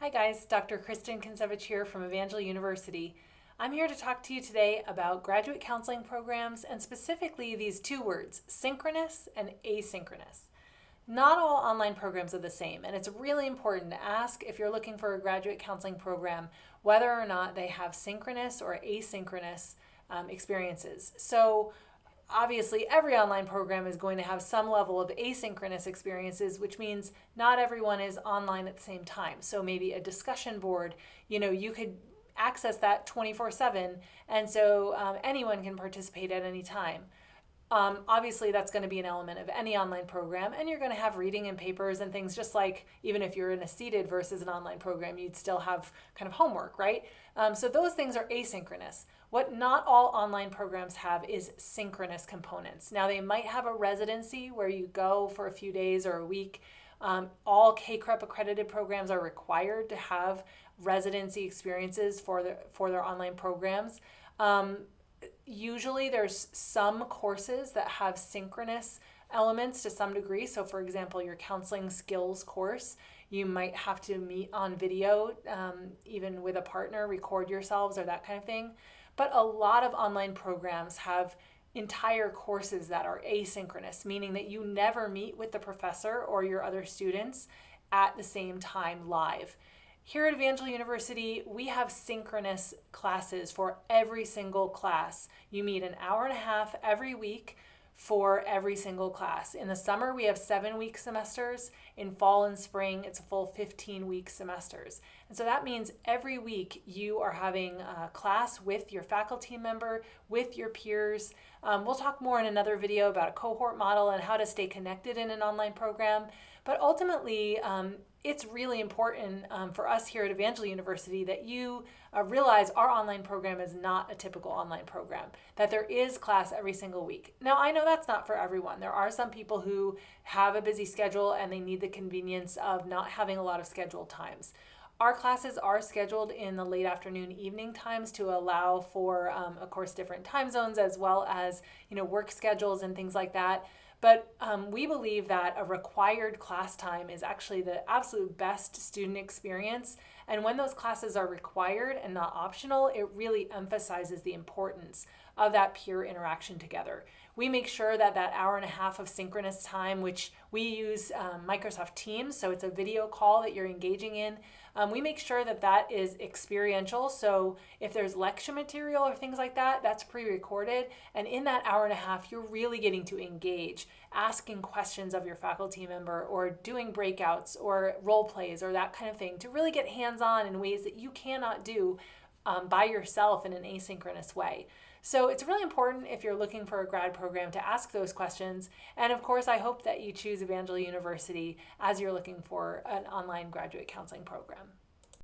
Hi guys, Dr. Kristen Kinsevich here from Evangel University. I'm here to talk to you today about graduate counseling programs and specifically these two words, synchronous and asynchronous. Not all online programs are the same, and it's really important to ask if you're looking for a graduate counseling program whether or not they have synchronous or asynchronous experiences. So obviously every online program is going to have some level of asynchronous experiences, which means not everyone is online at the same time. So maybe a discussion board, you could access that 24/7, and so anyone can participate at any time. Obviously, that's going to be an element of any online program, and you're going to have reading and papers and things just like even if you're in a seated versus an online program, you'd still have kind of homework, right? So those things are asynchronous. What not all online programs have is synchronous components. Now, they might have a residency where you go for a few days or a week. All KCREP accredited programs are required to have residency experiences for their online programs. Usually there's some courses that have synchronous elements to some degree. So for example, your counseling skills course, you might have to meet on video, even with a partner, record yourselves or that kind of thing. But a lot of online programs have entire courses that are asynchronous, meaning that you never meet with the professor or your other students at the same time live. Here at Evangel University, we have synchronous classes for every single class. You meet an hour and a half every week for every single class. In the summer, we have 7-week semesters. In fall and spring, it's a full 15-week semesters. And so that means every week you are having a class with your faculty member, with your peers. We'll talk more in another video about a cohort model and how to stay connected in an online program. But ultimately, it's really important for us here at Evangel University that you realize our online program is not a typical online program, that there is class every single week. Now, I know that's not for everyone. There are some people who have a busy schedule and they need the convenience of not having a lot of scheduled times. Our classes are scheduled in the late afternoon, evening times to allow for, of course, different time zones as well as, work schedules and things like that. But we believe that a required class time is actually the absolute best student experience. And when those classes are required and not optional, it really emphasizes the importance of that peer interaction together. We make sure that that hour and a half of synchronous time, which we use Microsoft Teams, so it's a video call that you're engaging in, we make sure that that is experiential. So if there's lecture material or things like that, that's pre-recorded. And in that hour and a half, you're really getting to engage, asking questions of your faculty member or doing breakouts or role plays or that kind of thing to really get hands-on in ways that you cannot do by yourself in an asynchronous way. So it's really important if you're looking for a grad program to ask those questions. And of course, I hope that you choose Evangel University as you're looking for an online graduate counseling program.